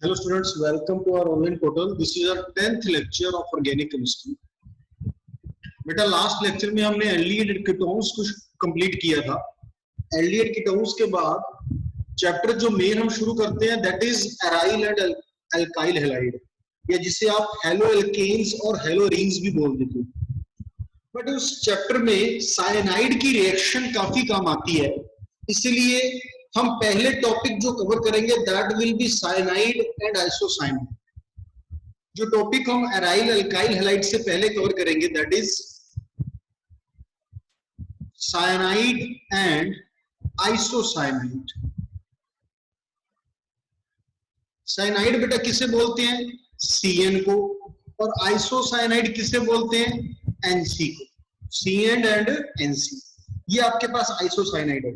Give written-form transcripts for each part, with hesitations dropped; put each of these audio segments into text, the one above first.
Hello students, welcome to our online portal. This is our 10th lecture of organic chemistry. बेटा last lecture में हमने aldehyde ketones को complete किया था. Aldehyde ketones के बाद चैप्टर जो मेन हम शुरू करते हैं that is aryl and alkyl halide, या जिसे आप हेलो एल्केन्स और हेलो एरीन्स भी बोल देते हो. बट उस चैप्टर में साइनाइड की रिएक्शन काफी काम आती है, इसलिए हम पहले टॉपिक जो कवर करेंगे that will be cyanide and isocyanide. जो टॉपिक हम एराइल अल्काइल हैलाइड से पहले कवर करेंगे that is cyanide and isocyanide. Cyanide बेटा किसे बोलते हैं? CN को. और आइसोसाइनाइड किसे बोलते हैं? NC को. CN एंड NC, ये आपके पास आइसोसाइनाइड है.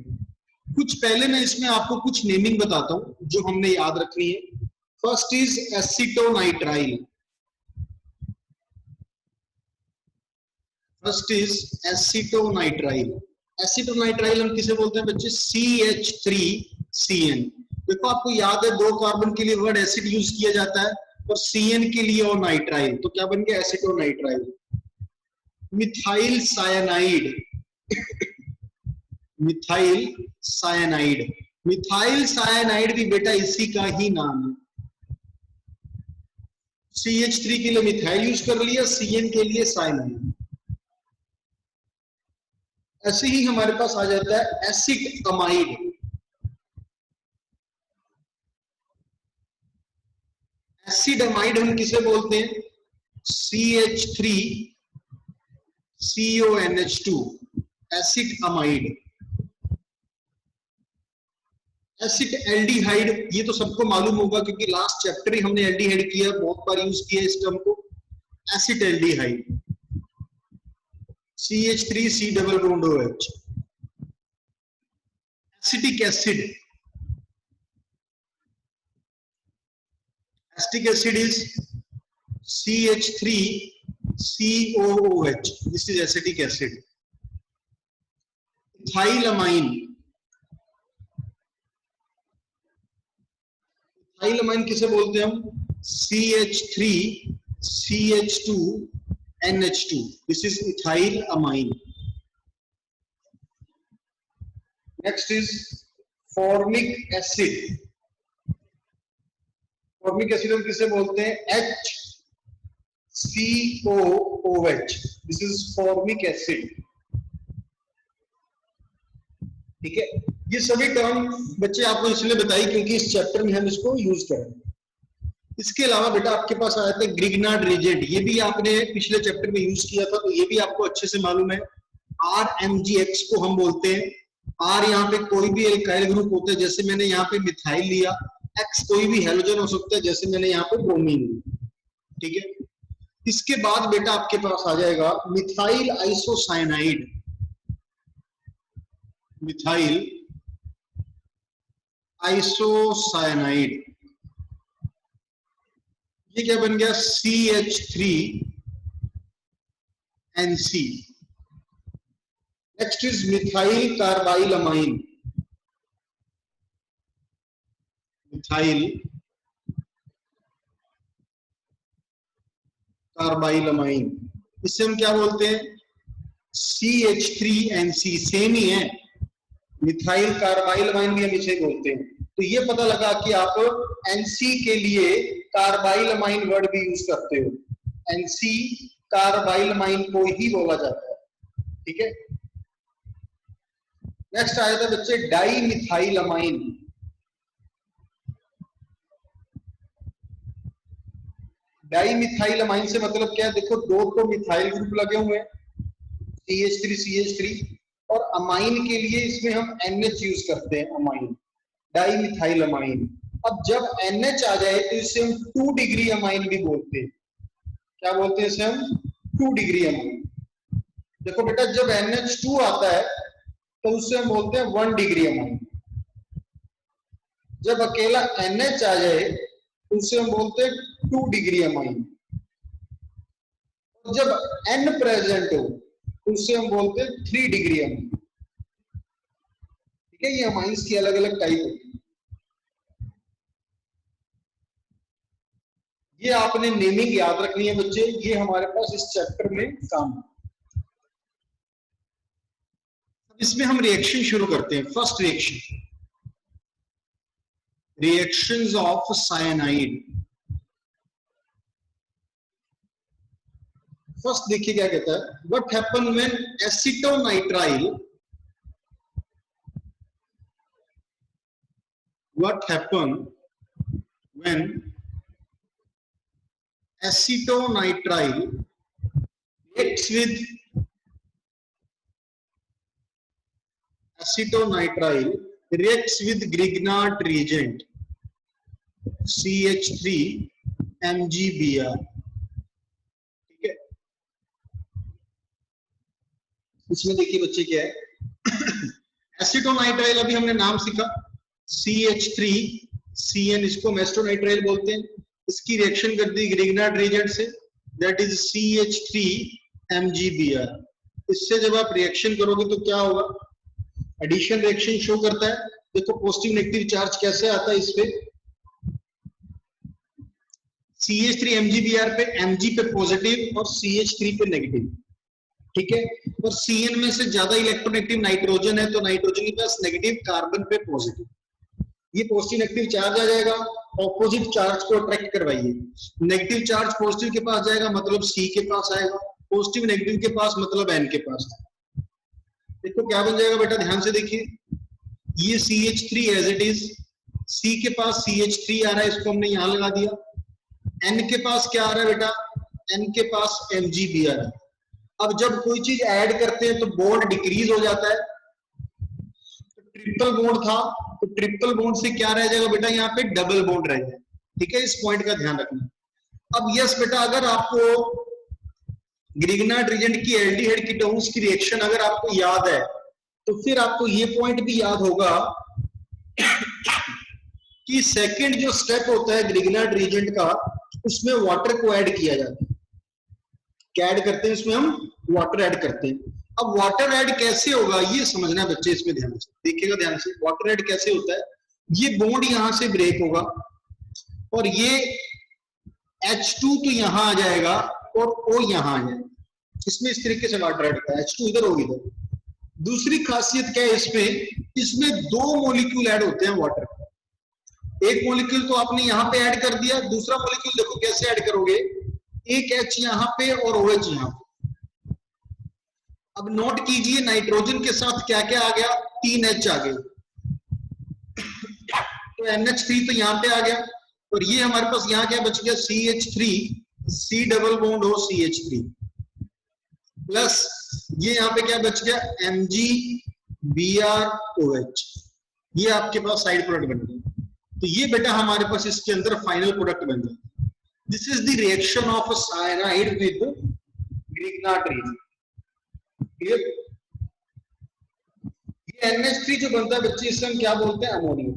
कुछ पहले मैं इसमें आपको कुछ नेमिंग बताता हूं जो हमने याद रखनी है. First is acetonitrile. First is acetonitrile. Acetonitrile हम किसे बोलते हैं बच्चे? CH3CN. देखो आपको याद है 2 कार्बन के लिए वर्ड एसिड यूज किया जाता है और CN के लिए और नाइट्राइल, तो क्या बन गया? Acetonitrile. Methyl cyanide. Methyl cyanide. Methyl cyanide भी बेटा इसी का ही नाम है. CH3 के लिए मिथाइल यूज कर लिया, CN के लिए साइनाइड. ऐसे ही हमारे पास आ जाता है एसिड अमाइड. एसिड अमाइड हम किसे बोलते हैं? CH3CONH2 acid amide. Acid aldehyde, ये तो सबको मालूम होगा क्योंकि लास्ट चैप्टर ही हमने एल्डिहाइड किया, बहुत बार यूज किया इस टर्म को. Acid aldehyde CH3C double bond OH. Acetic acid. Acetic acid is CH3COOH. This is acetic acid. Ethyl amine. Ethyl amine किसे बोलते हैं हम? CH3CH2NH2. This is ethyl amine. Next is formic acid. Formic acid हम किसे बोलते हैं? HCOOH. This is formic acid. ठीक है, ये सभी टर्म बच्चे आपको इसलिए बताई क्योंकि इस चैप्टर में हम इसको यूज करेंगे. इसके अलावा बेटा आपके पास आ जाता है ग्रिग्नार्ड रिएजेंट. ये भी आपने पिछले चैप्टर में यूज किया था, तो ये भी आपको अच्छे से मालूम है. RMgX को हम बोलते हैं. R यहाँ पे कोई भी एल्काइल ग्रुप होता है, जैसे मैंने यहाँ पे मिथाइल लिया. X कोई भी हेलोजन हो सकता है, जैसे मैंने यहाँ पे ब्रोमीन लिया. ठीक है, इसके बाद बेटा आपके पास आ जाएगा मिथाइल आइसोसाइनाइड. मिथाइल आइसोसाइनाइड, ये क्या बन गया? CH3NC. Next is methyl carbyl amine. Methyl carbyl amine, इससे हम क्या बोलते हैं? CH3NC. सेम ही है, मिथाइल कार्बाइल अमाइन भी हम इसे बोलते हैं. तो ये पता लगा कि आप NC के लिए कार्बाइल अमाइन वर्ड भी यूज करते हो. NC कार्बाइल अमाइन को ही बोला जाता है. ठीक है, नेक्स्ट आया था बच्चे di methyl amine. Di methyl amine से मतलब क्या है? देखो 2 तो मिथाइल ग्रुप लगे हुए हैं, CH3 और अमाइन के लिए इसमें हम NH यूज करते हैं. Amine, di methyl amine. अब जब NH आ जाए तो इसे हम 2 डिग्री अमाइन भी बोलते हैं. क्या बोलते हैं इसे हम? 2 डिग्री अमाइन. देखो बेटा जब NH2 आता है तो उससे हम बोलते हैं 1 डिग्री अमाइन. जब अकेला NH आ जाए तो उससे हम बोलते हैं 2 डिग्री अमाइन. और जब N प्रेजेंट हो तो उससे हम बोलते हैं 3 डिग्री अमाइन. ठीक है, ये अमाइंस की अलग अलग टाइप होती है. ये आपने नेमिंग याद रखनी है बच्चे, ये हमारे पास इस चैप्टर में काम है। इसमें हम रिएक्शन शुरू करते हैं। First reaction, reactions of cyanide. First देखिए क्या कहता है, what happen when acetonitrile, what happen when acetonitrile reacts with acetonitrile reacts with Grignard reagent CH3MgBr। ठीक है, इसमें देखिए बच्चे क्या है, एसिटोनाइट्राइल अभी हमने नाम सीखा, CH3CN, इसको एसिटोनाइट्राइल बोलते हैं। इसकी रिएक्शन कर दी ग्रिग्नार्ड रिएजेंट से, दैट इज CH3MgBr। इससे जब आप रिएक्शन करोगे तो क्या होगा, एडिशन रिएक्शन शो करता है। देखो पॉजिटिव नेगेटिव चार्ज कैसे आता है इस पे, CH3MgBr पे Mg पे पॉजिटिव और CH3 पे नेगेटिव। ठीक है, और Cn में से ज्यादा इलेक्ट्रोनेगेटिव नाइट्रोजन है तो नाइट्रोजन के पास नेगेटिव, कार्बन पे पॉजिटिव। ये पॉजिटिव नेगेटिव चार्ज आ जाएगा, ऑपोजिट चार्ज को अट्रैक्ट करवाइए। नेगेटिव चार्ज पॉजिटिव के पास जाएगा मतलब C के पास आएगा, पॉजिटिव नेगेटिव के पास मतलब N के पास। देखो क्या बन जाएगा बेटा, ध्यान से देखिए, ये CH3 as it is, C के पास CH3 आ रहा है, इसको हमने यहां लगा दिया। N के पास क्या आ रहा है बेटा, N के पास Mgb आ रहा है। अब जब कोई चीज ऐड करते हैं तो बॉन्ड डिक्रीज हो जाता है। तो ट्रिपल बॉन्ड था तो ट्रिपल बॉन्ड से क्या रह जाएगा बेटा, यहाँ पे डबल बॉन्ड रह जाएगा। ठीक है, इस पॉइंट का ध्यान रखना। अब यस बेटा, अगर आपको ग्रिग्नार्ड रिएजेंट की एल्डिहाइड कीटोन्स की रिएक्शन अगर आपको याद है तो फिर आपको ये पॉइंट भी याद होगा कि सेकंड जो स्टेप होता है ग्रिग्नार्ड रिएजेंट का, उसमें वाटर को ऐड किया जाता है। क्या ऐड करते हैं इसमें, हम वाटर ऐड करते हैं। अब वाटर ऐड कैसे होगा ये समझना बच्चे, इसमें ध्यान से देखिएगा, ध्यान से। वाटर ऐड कैसे होता है, ये बॉन्ड यहां से ब्रेक होगा और ये H2 तो यहां आ जाएगा और O यहां आ जाएगा। इसमें इस तरीके से वाटर ऐड होता है, H2 इधर होगी इधर। दूसरी खासियत क्या है इसमें दो मॉलिक्यूल ऐड होते हैं वाटर का। एक मॉलिक्यूल तो आपने यहां पे ऐड कर दिया, दूसरा मॉलिक्यूल देखो कैसे ऐड करोगे, एक H यहां पे और OH यहां पे। अब नोट कीजिए नाइट्रोजन के साथ क्या क्या आ गया, 3 H आ गए, तो NH3 तो यहां पे आ गया, और ये हमारे पास यहाँ क्या बच गया, CH3, C डबल बॉन्ड हो CH3 प्लस ये यहाँ पे क्या बच गया, MgBrOH। ये आपके पास साइड प्रोडक्ट बन गया। तो ये बेटा हमारे पास इसके अंदर फाइनल प्रोडक्ट बन गया। This is the reaction of cyanide with Grignard reagent. Clear? ये NH3 जो बनता है बच्चे, इसे हम क्या बोलते हैं, अमोनियम।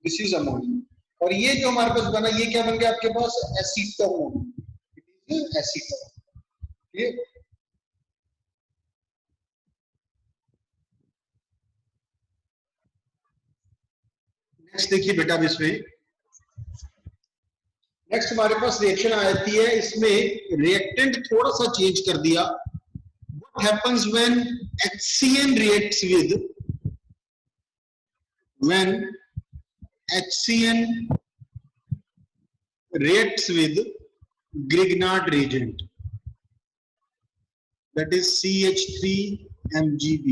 This is ammonium. और ये जो हमारे पास बना, ये क्या बन गया आपके पास, एसीटोन। एसीटोन। क्लियर? नेक्स्ट देखिए बेटा, अब इसमें नेक्स्ट हमारे पास रिएक्शन आती है, इसमें रिएक्टेंट थोड़ा सा चेंज कर दिया। What happens when HCN reacts with, when HCN reacts with Grignard reagent, that is CH3MgB।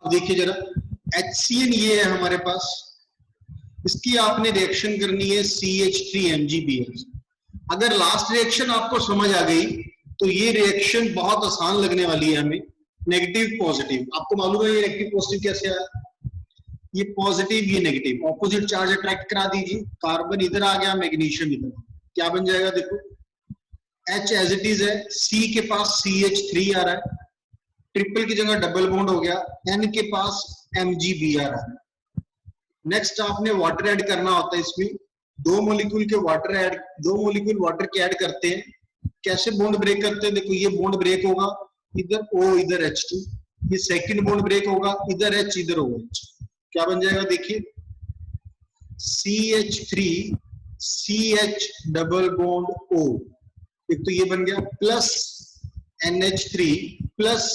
अब देखिए जरा, HCN ये है हमारे पास, इसकी आपने रिएक्शन करनी है CH3MgBr। अगर लास्ट रिएक्शन आपको समझ आ गई तो ये रिएक्शन बहुत आसान लगने वाली है हमें। नेगेटिव पॉजिटिव, आपको मालूम है ये नेगेटिव पॉजिटिव कैसे आया, ये पॉजिटिव ये नेगेटिव, ऑपोजिट चार्ज अट्रैक्ट करा दीजिए। कार्बन इधर आ गया, मैग्नीशियम इधर, क्या बन जाएगा देखो, H एज इट इज है, C के पास CH3 आ रहा है, ट्रिपल की जगह डबल बॉन्ड हो गया, N के पास MgBr आ रहा है। नेक्स्ट आपने वाटर ऐड करना होता है इसमें, दो मॉलिक्यूल वाटर के ऐड करते हैं। कैसे बॉन्ड ब्रेक करते हैं, देखो ये बॉन्ड ब्रेक होगा, इधर O इधर H2, ये सेकंड बॉन्ड ब्रेक होगा, इधर H इधर OH। क्या बन जाएगा देखिए, CH3 CH double bond O, एक तो ये बन गया, प्लस NH3 प्लस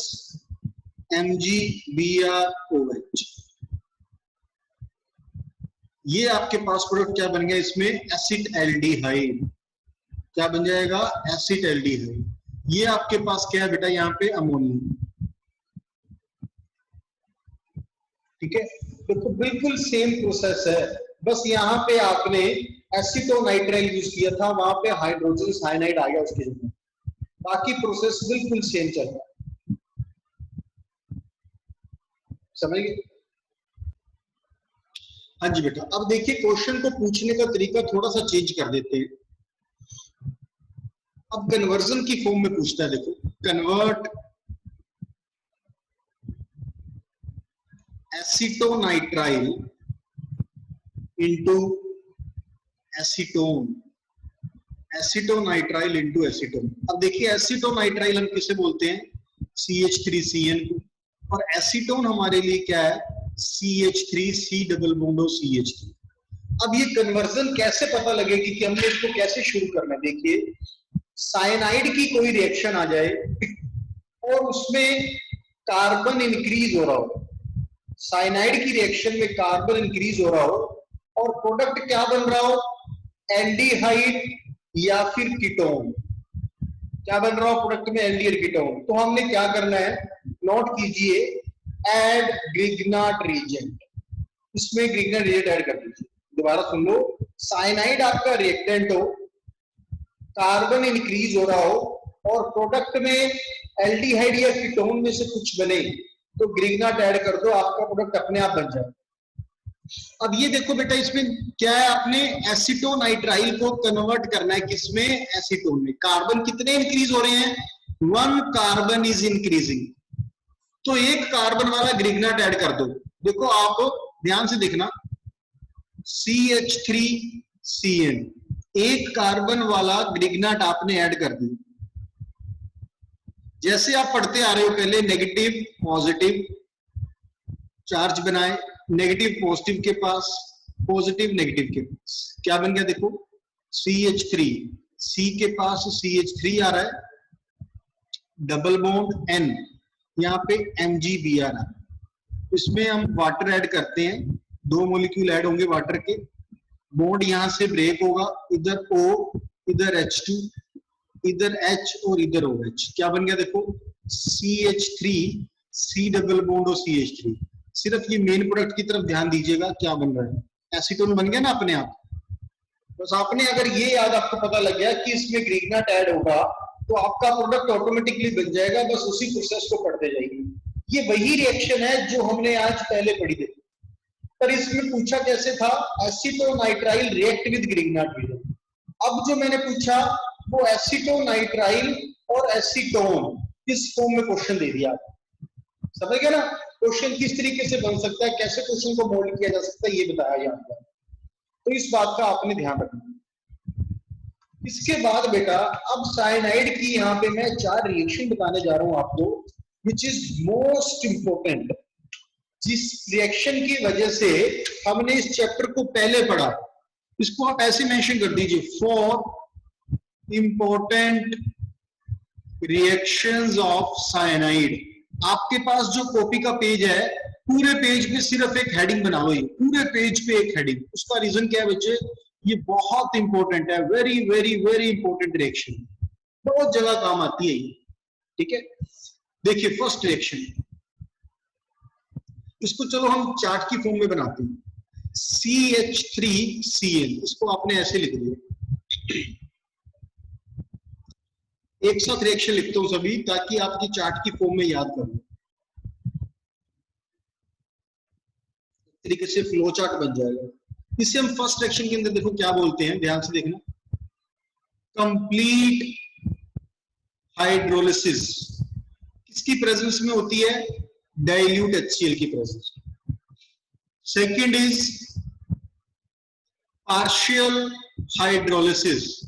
MgBrOH। ये आपके पास प्रोडक्ट क्या बन गया, इसमें एसिड एल्डिहाइड, क्या बन जाएगा, एसिड एल्डिहाइड। ये आपके पास क्या है बेटा, यहाँ पे अमोनिया। ठीक है, देखो बिल्कुल सेम प्रोसेस है, बस यहाँ पे आपने एसीटोनाइट्राइल यूज किया था, वहां पे हाइड्रोजन साइनाइड आ गया उसके जगह, बाकी प्रोसेस बिल्कुल सेम चल रहा है। समझ गए? हाँ जी बेटा, अब देखिए क्वेश्चन को पूछने का तरीका थोड़ा सा चेंज कर देते हैं। अब कन्वर्जन की फॉर्म में पूछता है, देखो convert acetonitrile into acetone, acetonitrile into acetone. अब देखिए एसीटोनाइट्राइल हम किसे बोलते हैं, CH3CN को, और एसीटोन हमारे लिए क्या है, CH3C डबल बॉन्ड CH3। अब ये कन्वर्जन कैसे पता लगेगी कि हमने इसको कैसे शुरू करना है, देखिए साइनाइड की कोई रिएक्शन आ जाए और उसमें कार्बन इंक्रीज हो रहा हो, साइनाइड की रिएक्शन में कार्बन इंक्रीज हो रहा हो और प्रोडक्ट क्या बन रहा हो, एल्डिहाइड या फिर कीटोन, क्या बन रहा हो प्रोडक्ट में, एल्डिहाइड कीटोन, तो हमने क्या करना है, नोट कीजिए, ऐड ग्रिग्नाट रिएजेंट, इसमें ग्रिग्नाट रिएजेंट ऐड कर दीजिए। दोबारा सुन लो, साइनाइड आपका रिएक्टेंट हो, कार्बन इंक्रीज हो रहा हो और प्रोडक्ट में एल्डिहाइड या कीटोन में से कुछ बने, तो ग्रिग्नाट ऐड कर दो, आपका प्रोडक्ट अपने आप बन जाए। अब ये देखो बेटा, इसमें क्या है, आपने एसीटोनाइट्राइल को कन्वर्ट करना है किसमें, एसीटोन में। कार्बन कितने इंक्रीज हो रहे हैं, 1 कार्बन इज इंक्रीजिंग, तो एक कार्बन वाला ग्रिग्नाट ऐड कर दो। देखो आप ध्यान से देखना, CH3CN, एक कार्बन वाला ग्रिग्नाट आपने ऐड कर दी। जैसे आप पढ़ते आ रहे हो, पहले नेगेटिव पॉजिटिव चार्ज बनाए, नेगेटिव पॉजिटिव के पास, पॉजिटिव नेगेटिव के पास, क्या बन गया देखो, CH3, C के पास CH3 आ रहा है, डबल बॉन्ड N, यहाँ पे MgBr आ रहा है। इसमें हम वाटर ऐड करते हैं, 2 मॉलिक्यूल ऐड होंगे वाटर के, बॉन्ड यहां से ब्रेक होगा, इधर O, इधर H2, इधर H और इधर OH, क्या बन गया देखो, CH3 C डबल बॉन्ड और CH3। सिर्फ ये मेन प्रोडक्ट की तरफ ध्यान दीजिएगा, क्या बन रहा है, एसीटोन बन गया ना अपने आप। बस आपने अगर ये याद आपको पता लग गया कि इसमें ग्रिग्नाट ऐड होगा, तो आपका प्रोडक्ट ऑटोमेटिकली बन जाएगा, बस उसी प्रोसेस को पढ़ते जाइए। ये वही रिएक्शन है जो हमने आज पहले पढ़ी थी, पर इसमें पूछा कैसे था, एसीटोनाइट्राइल रिएक्ट विद ग्रिग्नाट रिएजेंट। अब जो मैंने पूछा वो एसीटोनाइट्राइल और एसीटोन इस फॉर्म में क्वेश्चन दे दिया, समझ गए ना। क्वेश्चन किस तरीके से बन सकता है, कैसे क्वेश्चन को मोल्ड किया जा सकता है, ये बताया यहाँ पर, तो इस बात का आपने ध्यान रखना। इसके बाद बेटा, अब साइनाइड की यहाँ पे मैं 4 रिएक्शन बताने जा रहा हूं आपको, विच इज मोस्ट इंपोर्टेंट, जिस रिएक्शन की वजह से हमने इस चैप्टर को पहले पढ़ा, इसको आप ऐसे मेंशन कर दीजिए, 4 इंपोर्टेंट रिएक्शंस ऑफ साइनाइड। आपके पास जो कॉपी का पेज है, पूरे पेज पे सिर्फ एक हेडिंग बनाओ, ये पूरे पेज पे एक हेडिंग। उसका रीजन क्या है बच्चे, ये बहुत इंपॉर्टेंट है, very very very important reaction, बहुत जगह काम आती है ये। ठीक है, देखिए फर्स्ट रिएक्शन, इसको चलो हम चार्ट की फॉर्म में बनाते हैं, CH3CN, इसको आपने ऐसे लिख दिया, एक साथ रिएक्शन लिखते हो सभी, ताकि आपकी चार्ट की फॉर्म में याद कर लो, तरीके से फ्लो चार्ट बन जाएगा। इसे हम फर्स्ट रिएक्शन के अंदर देखो क्या बोलते हैं, ध्यान से देखना, कंप्लीट हाइड्रोलिसिस किसकी प्रेजेंस में होती है, डाइल्यूट HCl की presence. Second is partial hydrolysis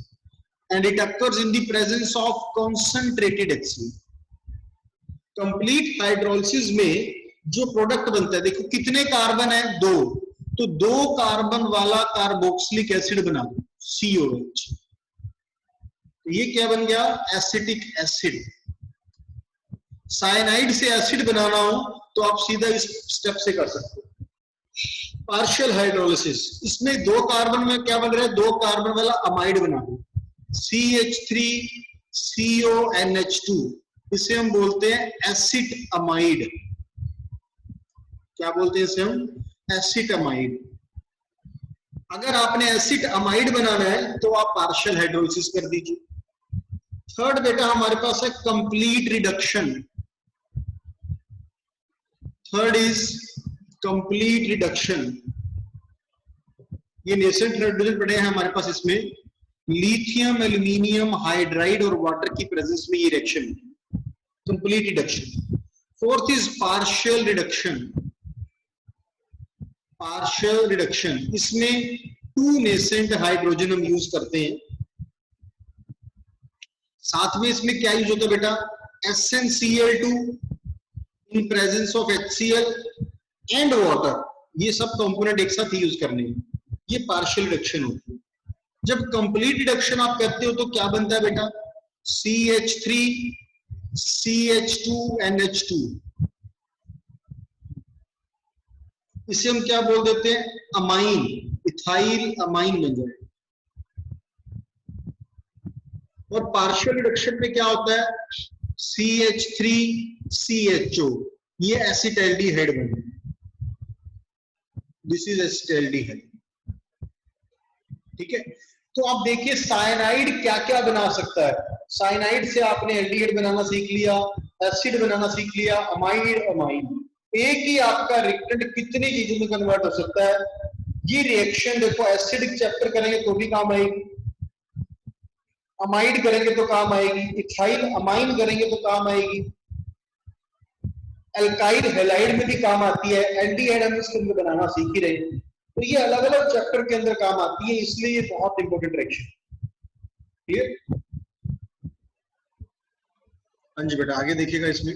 and it occurs in the presence of concentrated HCl। Complete hydrolysis में जो प्रोडक्ट बनता है, देखो कितने कार्बन है, 2, तो 2 कार्बन वाला कार्बोक्सिलिक एसिड बना दो COH। ये क्या बन गया? Acetic acid. साइनाइड से एसिड बनाना हो तो आप सीधा इस स्टेप से कर सकते हो, पार्शियल हाइड्रोलिसिस। इसमें 2 कार्बन में क्या बन रहा है? 2 कार्बन वाला अमाइड बना दो CH3CONH2। इसे हम बोलते हैं एसिड अमाइड। क्या बोलते हैं इसे हम? Acid amide. अगर आपने एसिड अमाइड बनाना है तो आप पार्शियल हाइड्रोलिसिस कर दीजिए। थर्ड बेटा हमारे पास है complete reduction. Third is complete reduction. ये नेसेंट हाइड्रोजन पड़े हैं हमारे पास, इसमें लिथियम एल्यूमिनियम हाइड्राइड और वाटर की प्रेजेंस में ये reaction complete reduction. Fourth is partial reduction. Partial reduction, इसमें 2 नेसेंट हाइड्रोजन हम यूज करते हैं। साथ में इसमें क्या यूज होता है बेटा? SnCl2 in presence of HCl and water. ये सब कंपोनेंट एक साथ यूज करने हैं, ये पार्शियल रिडक्शन होती है। जब कंप्लीट रिडक्शन आप करते हो तो क्या बनता है बेटा? CH3CH2NH2। इसे हम क्या बोल देते हैं? अमाइन, इथाइल अमाइन बन जाए। और पार्शियल रिडक्शन में क्या होता है? CH3CHO, ये एसिटाल्डिहाइड बन जाए। This is acetaldehyde. ठीक है, तो आप देखिए साइनाइड क्या क्या बना सकता है। साइनाइड से आपने एल्डिहाइड बनाना सीख लिया, एसिड बनाना सीख लिया, अमाइड, अमाइन। एक ही आपका रिएक्टेंट कितनी चीजों में कन्वर्ट हो सकता है। ये रिएक्शन देखो, एसिडिक चैप्टर करेंगे तो भी काम आएगी, अमाइड करेंगे तो काम आएगी, इथाइल अमाइन करेंगे तो काम आएगी, एल्काइड हैलाइड में भी काम आती है, एल्डिहाइड हम इसके अंदर बनाना सीख ही रहे हैं। तो ये अलग अलग चैप्टर के अंदर काम आती है, इसलिए ये बहुत इंपॉर्टेंट रिएक्शन। क्लियर? हाँ जी बेटा, आगे देखिएगा। इसमें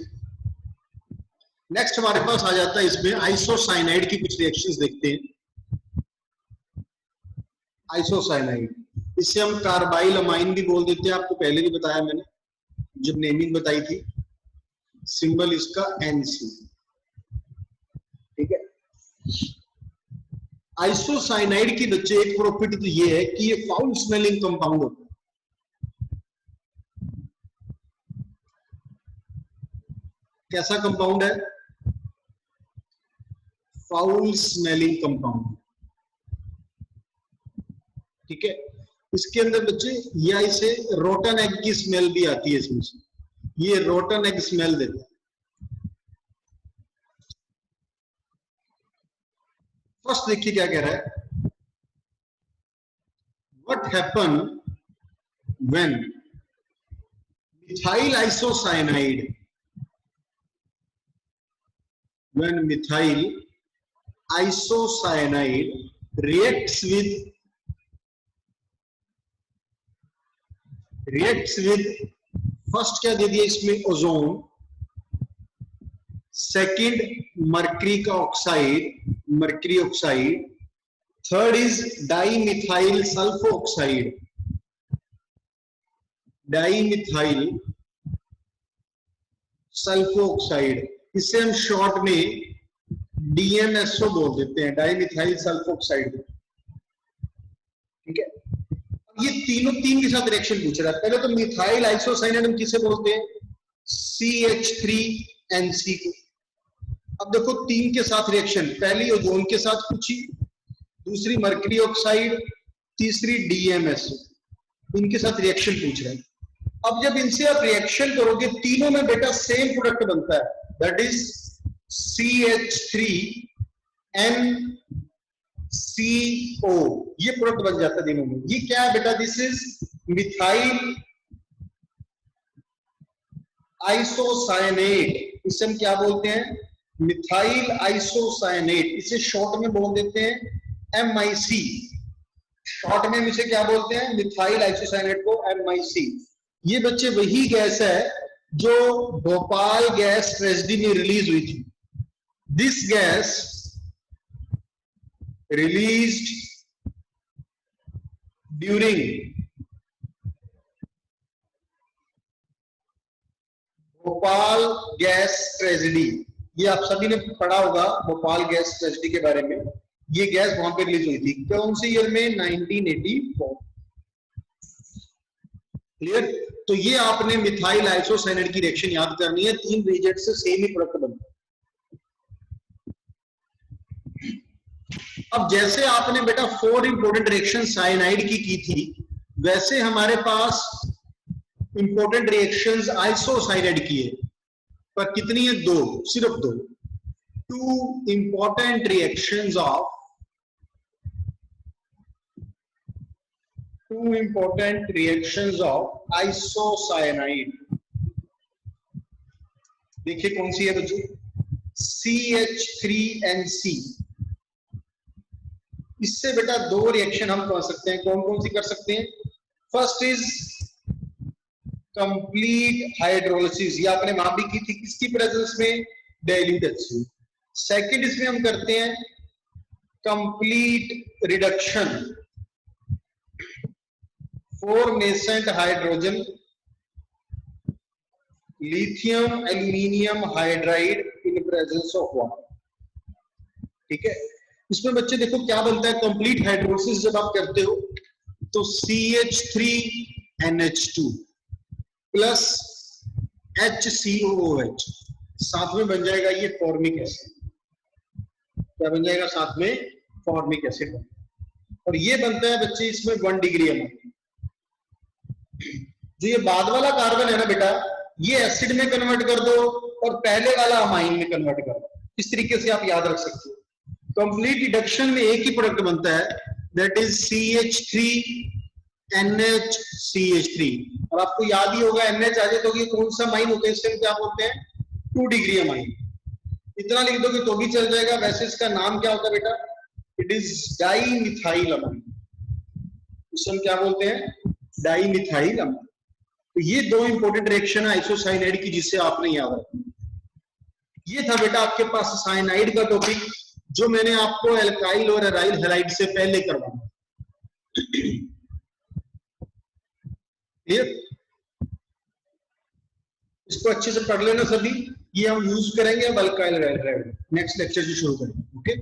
नेक्स्ट हमारे पास आ जाता है, इसमें आइसोसाइनाइड की कुछ रिएक्शंस देखते हैं। आइसोसाइनाइड, इसे हम कार्बाइल अमाइन भी बोल देते हैं, आपको पहले भी बताया मैंने जब नेमिंग बताई थी। सिंबल इसका NC। ठीक है, आइसोसाइनाइड की बच्चे एक प्रॉपर्टी तो ये है कि ये फाउल स्मेलिंग कंपाउंड होता है। कैसा कंपाउंड है? Foul smelling compound. ठीक है, इसके अंदर बच्चे या इसे रोटन एग की स्मेल भी आती है इसमें से, ये रोटन एग स्मेल देता है। फर्स्ट देखिए क्या कह रहा है, what happen when methyl isocyanide, when methyl isocyanide reacts with first क्या दे दिया इसमें? ओजोन, सेकंड मर्करी का oxide, mercury oxide, third is dimethyl sulpho oxide, dimethyl sulpho oxide. इसे हम शॉर्ट में DMSO बोल देते हैं, डाइमिथाइल सल्फोक्साइड। ठीक है, अब ये तीन के साथ रिएक्शन पूछ रहा है। पहले तो मिथाइल आइसोसाइनाइड हम किसे बोलते हैं? CH3NC को। अब देखो 3 के साथ रिएक्शन, पहली ओजोन के साथ पूछी, दूसरी मर्करी ऑक्साइड, तीसरी DMSO, इनके साथ रिएक्शन पूछ रहा है। अब जब इनसे आप रिएक्शन करोगे, तीनों में बेटा सेम प्रोडक्ट बनता है, दैट इज CH3NCO। ये प्रोडक्ट बन जाता है तीनों में। ये क्या है बेटा? This is methyl isocyanate. इसे हम क्या बोलते हैं? Methyl isocyanate. इसे शॉर्ट में बोल देते हैं MIC। शॉर्ट में इसे क्या बोलते हैं? मिथाइल आइसोसायनेट को MIC। ये बच्चे वही गैस है जो भोपाल गैस ट्रेजेडी में रिलीज हुई थी। This gas released during Bhopal gas tragedy. ये आप सभी ने पढ़ा होगा भोपाल गैस ट्रेजेडी के बारे में। ये गैस वहां पे रिलीज हुई थी कौन से ईयर में? 1984। क्लियर? तो ये आपने मिथाइल आइसोसाइनाइड की रिएक्शन याद करनी है। 3 रिएजेंट से सेम ही प्रोडक्ट बनता है। अब जैसे आपने बेटा 4 इंपोर्टेंट रिएक्शन साइनाइड की थी, वैसे हमारे पास इंपोर्टेंट रिएक्शंस आइसोसाइनाइड की है, पर कितनी है? 2, सिर्फ 2। 2 important reactions of 2 important reactions of isocyanide। देखिए कौन सी है बच्चों? CH3NC। इससे बेटा 2 रिएक्शन हम कर सकते हैं। कौन कौन सी कर सकते हैं? फर्स्ट इज कंप्लीट हाइड्रोलिसिस, ये आपने वहां भी की थी, किसकी प्रेजेंस में? Dilute HCl। सेकेंड इसमें हम करते हैं complete reduction for nascent hydrogen lithium aluminium hydride in presence of water. ठीक है, इसमें बच्चे देखो क्या बनता है? कंप्लीट हाइड्रोलिसिस जब आप करते हो तो CH3NH2 प्लस HCOOH साथ में बन जाएगा ये फॉर्मिक एसिड। क्या बन जाएगा साथ में? Formic acid. और ये बनता है बच्चे इसमें 1 डिग्री अमाइन। जो ये बाद वाला कार्बन है ना बेटा, ये एसिड में कन्वर्ट कर दो और पहले वाला अमाइन में कन्वर्ट कर दो। इस तरीके से आप याद रख सकते हो। कंप्लीट रिडक्शन में एक ही प्रोडक्ट बनता है, दैट इज CH3NHCH3। और आपको याद ही होगा NH आ जाए तो ये कौन सा अमाइन होता है? इससे क्या बोलते हैं? 2 डिग्री अमाइन। इतना लिख दोगे तो भी चल जाएगा। वैसे इसका नाम क्या होता है बेटा? It is dimethyl amine. इसे हम क्या बोलते हैं? Dimethyl amine. तो ये 2 इंपोर्टेंट रिएक्शन है आइसोसाइनाइड की, जिससे आपने याद रखना। ये था बेटा आपके पास साइनाइड का टॉपिक, जो मैंने आपको एल्काइल और एराइल हैलाइड से पहले करवाया। क्लियर? इसको अच्छे से पढ़ लेना सभी। ये हम यूज करेंगे अब अल्काइल एराइल नेक्स्ट लेक्चर से शुरू करेंगे। ओके।